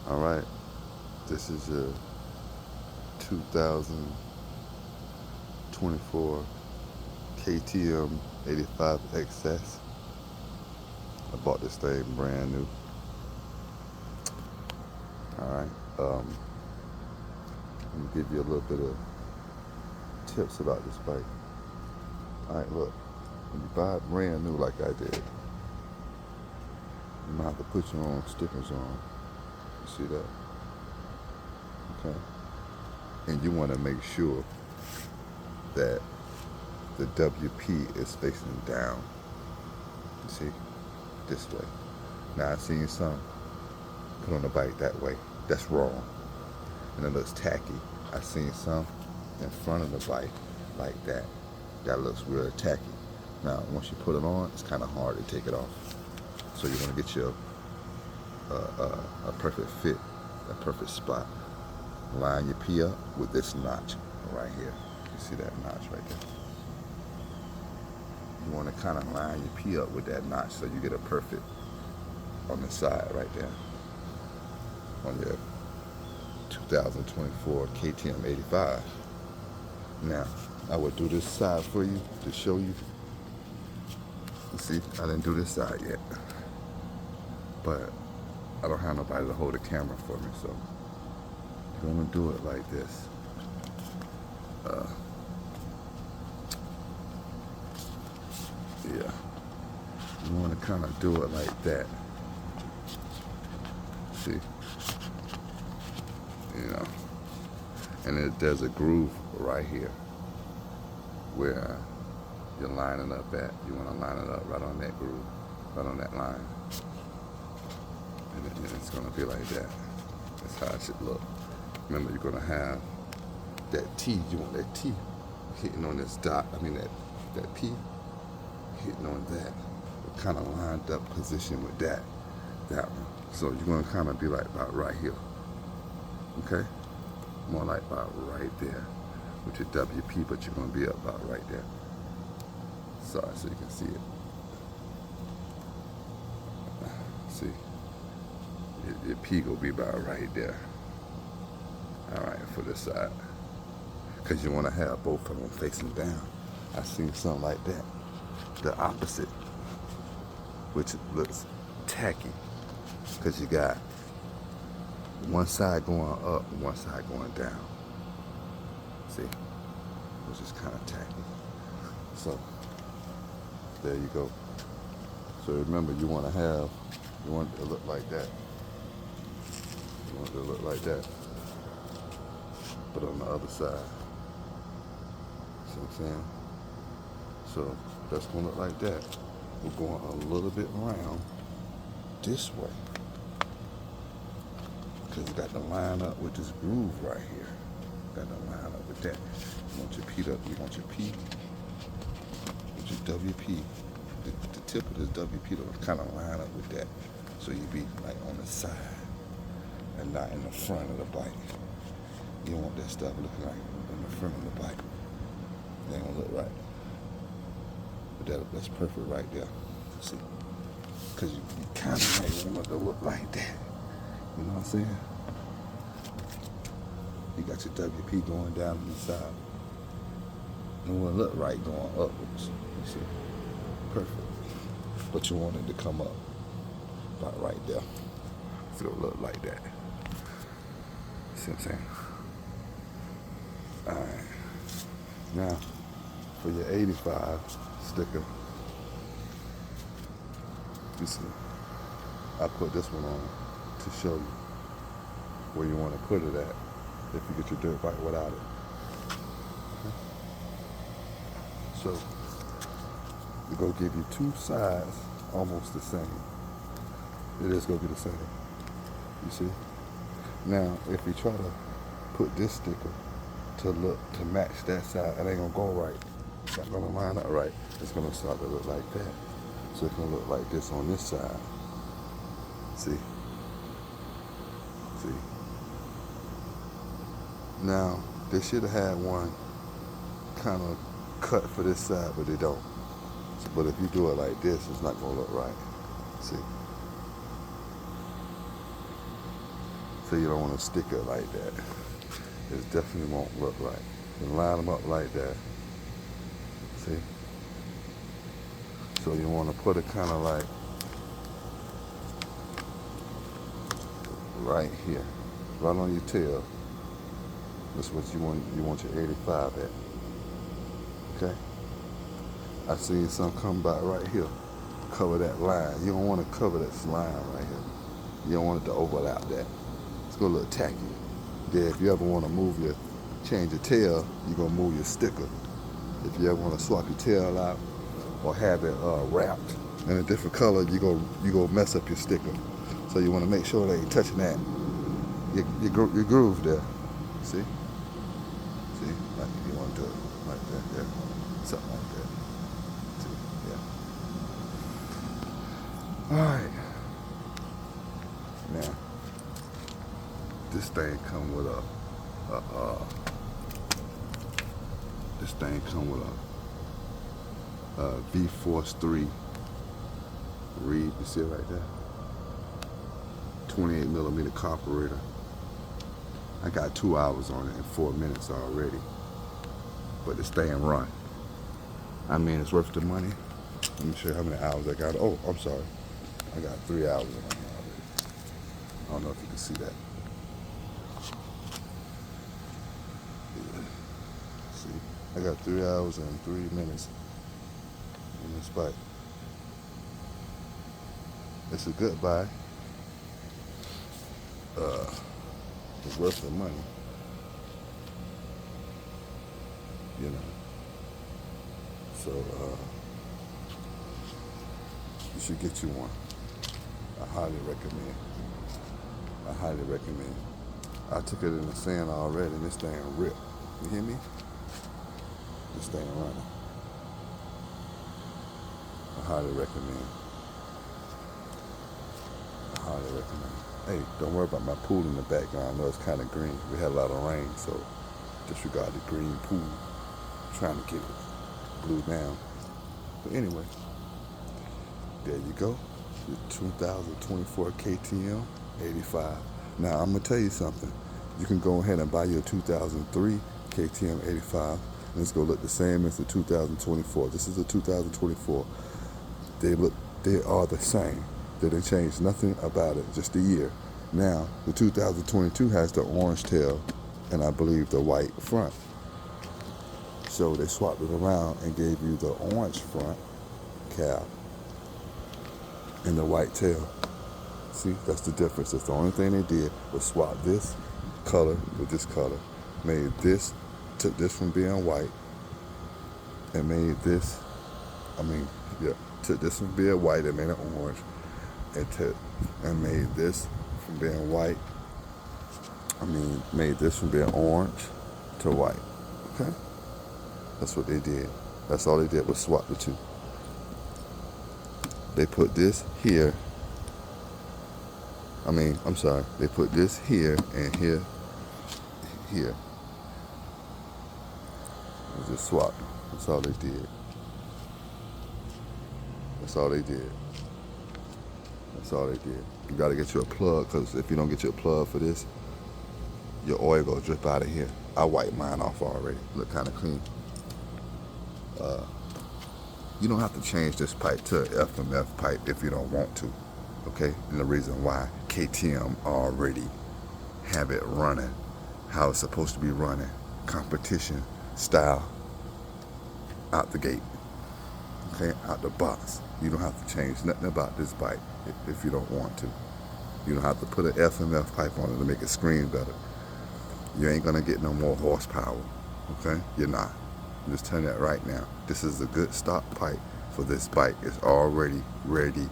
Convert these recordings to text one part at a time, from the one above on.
All right, this is your 2024 KTM 85 XS. I bought this thing brand new. All right, let me give you a little bit of tips about this bike. All right, look, when you buy it brand new like I did, you might have to put your own stickers on. You see that? Okay. And you want to make sure that the WP is facing down. You see? This way. Now I've seen some put on the bike that way. That's wrong. And it looks tacky. I've seen some in front of the bike like that. That looks real tacky. Now once you put it on, it's kind of hard to take it off. So you want to get your a perfect fit, a perfect spot. Line your P up with this notch right here. You see that notch right there? You want to kind of line your P up with that notch so you get a perfect on the side right there on your 2024 KTM 85. Now, I will do this side for you to show you. You see, I didn't do this side yet, but I don't have nobody to hold the camera for me, so I'm gonna do it like this. Yeah, you want to kind of do it like that. See, you know, and there's a groove right here where you're lining up at. You want to line it up right on that groove, right on that line, and it's gonna be like that. That's how it should look. Remember, you're gonna have that T. You want that T hitting on this dot. I mean that P hitting on that. Kind of lined up position with that one. So you're gonna kind of be like about right here. Okay, more like about right there with your WP, but you're gonna be about right there. Sorry, so you can see it. See, your P will be about right there. All right, for this side, because you want to have both of them facing down. I've seen something like that, the opposite, which looks tacky, because you got one side going up and one side going down. See, which is kind of tacky. So there you go. So remember, you want it to look like that. You want it to look like that, but on the other side. See what I'm saying? So that's gonna look like that. We're going a little bit around this way, because you got to line up with this groove right here. Got to line up with that. You want your P up. You want your P with your WP. The tip of this WP to kind of line up with that, so you be like on the side and not in the front of the bike. You don't want that stuff looking like in the front of the bike. It ain't gonna look right. But that's perfect right there. See, because you kind of might want it to look like that. You know what I'm saying? You got your WP going down on the side. It won't look right going upwards. You see? Perfect. But you want it to come up about right there. So it'll look like that. See what I'm saying? Alright. Now, for your 85 sticker, you see, I put this one on to show you where you want to put it at if you get your dirt bike without it. Okay? So, we're going to give you two sides almost the same. It is going to be the same. You see? Now, if you try to put this sticker to match that side, it ain't going to go right. It's not going to line up right. It's going to start to look like that. So it's going to look like this on this side. See? See? Now, they should have had one kind of cut for this side, but they don't. But if you do it like this, it's not going to look right. See? So you don't want to stick it like that. It definitely won't look right. You line them up like that. See? So you want to put it kind of like right here, right on your tail. That's what you want. You want your 85 at. Okay. I seen some come by right here. Cover that line. You don't want to cover that line right here. You don't want it to overlap that. It's gonna look tacky. Then if you ever want to change your tail, you're gonna move your sticker. If you ever want to swap your tail out or have it wrapped in a different color, you go mess up your sticker. So you want to make sure they ain't touching that. Your groove there. See? See? Like you want to do it like that. Yeah. Something like that. See? Yeah. All right. Now, this thing come with this thing come with a V-Force 3 reed. You see it right there? 28 millimeter carburetor. I got 2 hours on it in 4 minutes already. But this thing run. I mean, it's worth the money. Let me show you how many hours I got. Oh, I'm sorry. I got 3 hours on it already. I don't know if you can see that. Yeah. See, I got 3 hours and 3 minutes on this bike. It's a good buy. It's worth the money. You know. So you should get you one. I highly recommend. I highly recommend. I took it in the sand already and this thing ripped. You hear me? This thing running. I highly recommend. I highly recommend. Hey, don't worry about my pool in the background. I know it's kind of green. We had a lot of rain, so disregard the green pool. I'm trying to get it blue down. But anyway, there you go. The 2024 KTM 85. Now, I'm going to tell you something. You can go ahead and buy your 2003 KTM 85, and it's going to look the same as the 2024. This is the 2024. They are the same. They didn't change nothing about it, just the year. Now, the 2022 has the orange tail and I believe the white front. So they swapped it around and gave you the orange front cab and the white tail. See, that's the difference. That's the only thing they did was swap this color with this color. Made this, took this from being white and made this, took this from being white and made it orange. And made this from being white. Made this from being orange to white. Okay? That's what they did. That's all they did was swap the two. They put this here. They put this here and here. They just swapped. That's all they did. That's all they did. That's all they did. You gotta get you a plug, because if you don't get you a plug for this, your oil gonna drip out of here. I wiped mine off already. Look kind of clean. You don't have to change this pipe to an FMF pipe if you don't want to. Okay? And the reason why, KTM already have it running how it's supposed to be running, competition style, out the gate. Okay? Out the box. You don't have to change nothing about this bike if you don't want to. You don't have to put an FMF pipe on it to make it scream better. You ain't gonna get no more horsepower. Okay? You're not. I'm just telling you that right now. This is a good stock pipe for this bike. It's already ready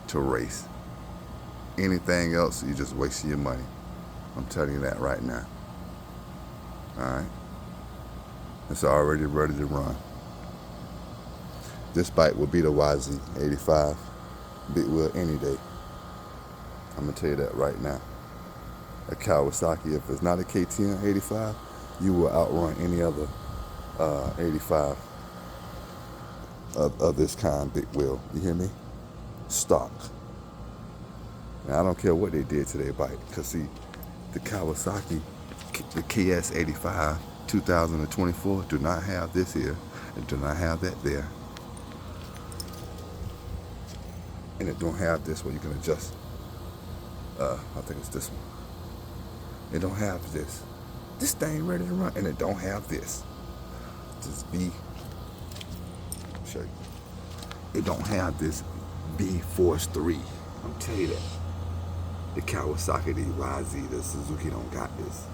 to race. Anything else, you're just wasting your money. I'm telling you that right now. Alright? It's already ready to run. This bike will be the YZ85 big wheel any day. I'm going to tell you that right now. A Kawasaki, if it's not a KTM 85, you will outrun any other 85 of this kind big wheel. You hear me? Stock. Now, I don't care what they did to their bike, because see, The Kawasaki, the KS85 2024 do not have this here, and do not have that there, and it don't have this where you can adjust. I think it's this one. It don't have this. This thing ready to run, and it don't have this. Just show you. It don't have this B Force 3. I'm telling you that. The Kawasaki, the YZ, the Suzuki don't got this.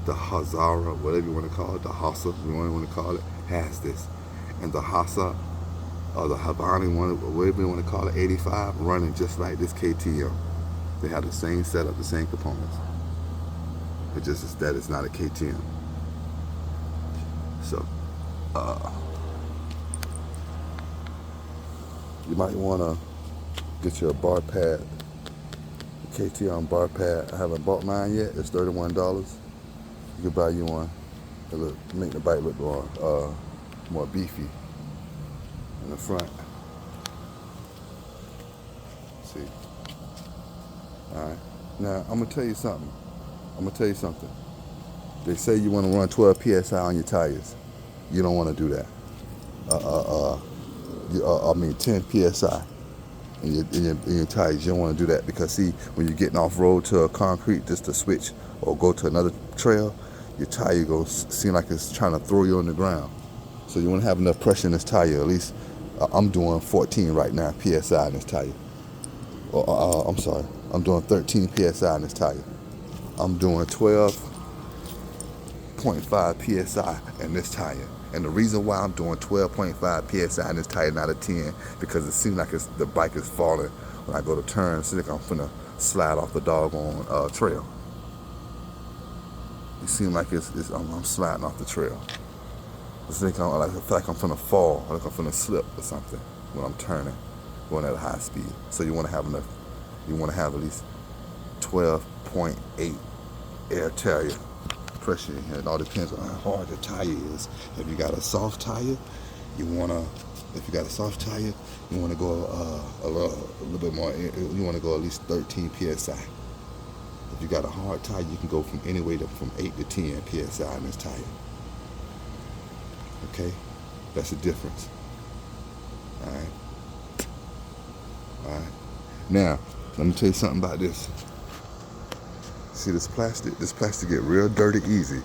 The Hazara, whatever you want to call it, the Hasa, whatever you want to call it, has this. And the Hasa, or the Habani one, whatever you want to call it, 85, running just like this KTM. They have the same setup, the same components. It just is that it's not a KTM. So, you might want to get you a bar pad. KTM bar pad. I haven't bought mine yet. It's $31. You can buy you one. It'll make the bike look more beefy in the front. See. All right. Now I'm gonna tell you something. They say you want to run 12 psi on your tires. You don't want to do that. 10 psi in your tires. You don't want to do that because see, when you're getting off road to a concrete just to switch or go to another trail, your tire goes seem like it's trying to throw you on the ground. So you want to have enough pressure in this tire. At least I'm doing 14 right now psi in this tire. I'm sorry, I'm doing 13 psi in this tire. I'm doing 12.5 psi in this tire. And the reason why I'm doing 12.5 psi in this tire, not a 10, because it seems like the bike is falling when I go to turn. So I'm finna slide off the doggone trail. It seems like I'm sliding off the trail. I feel like I'm finna fall, like I'm finna slip or something when I'm turning, going at a high speed. So you want to have enough. You want to have at least 12.8 air tire pressure. It all depends on how hard the tire is. If you got a soft tire, you want to go a little bit more. You want to go at least 13 psi. If you got a hard tire, you can go from anywhere from 8 to 10 psi in this tire. Okay, that's the difference. All right. Now, let me tell you something about this. See this plastic? This plastic get real dirty easy.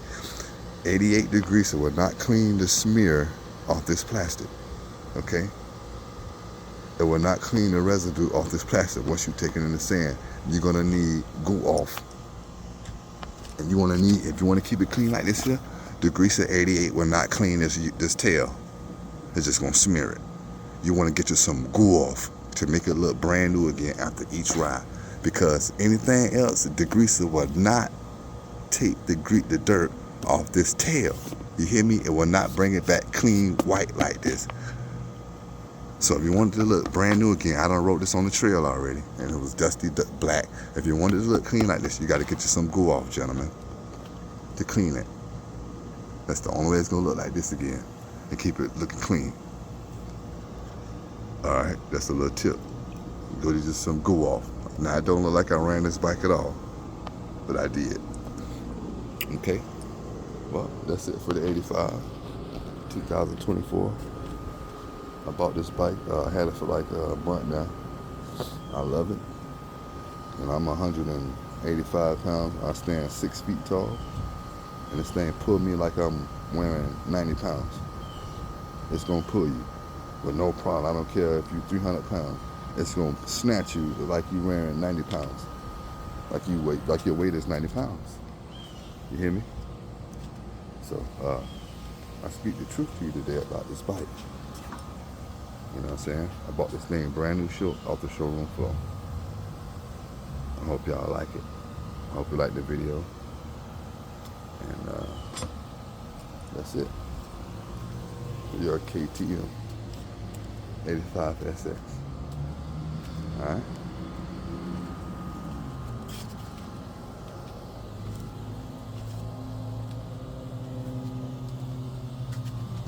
88 degrees, so will not clean the smear off this plastic. Okay? It will not clean the residue off this plastic once you take it in the sand. You're gonna need go off. And if you want to keep it clean like this here, the grease at 88 will not clean this tail. It's just gonna smear it. You want to get you some go off to make it look brand new again after each ride. Because anything else, the degreaser will not take the dirt off this tail. You hear me? It will not bring it back clean white like this. So if you wanted to look brand new again, I done wrote this on the trail already, and it was dusty black. If you wanted to look clean like this, you got to get you some go off, gentlemen, to clean it. That's the only way it's gonna look like this again, and keep it looking clean. All right, that's a little tip. Go to just some go off. Now, it don't look like I ran this bike at all, but I did. Okay, well, that's it for the 85, 2024. I bought this bike, I had it for like a month now. I love it, and I'm 185 pounds. I stand 6 feet tall, and this thing pulled me like I'm wearing 90 pounds. It's gonna pull you with no problem. I don't care if you're 300 pounds. It's gonna snatch you like you wearing 90 pounds. Like your weight is 90 pounds. You hear me? So I speak the truth to you today about this bike. You know what I'm saying? I bought this thing brand new off the showroom floor. I hope y'all like it. I hope you like the video. And that's it. Your KTM 85 SX. Alright.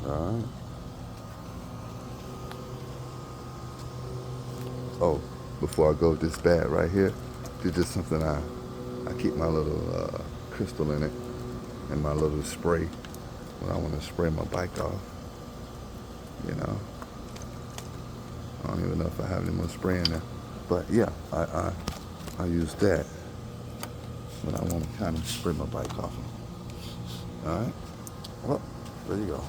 Alright. Oh, before I go, this bag right here, this is something I I keep my little crystal in it and my little spray when I want to spray my bike off. You know, I don't even know if I have any more spray in there, but yeah, I use that when I want to kind of spray my bike off. All right, well, there you go.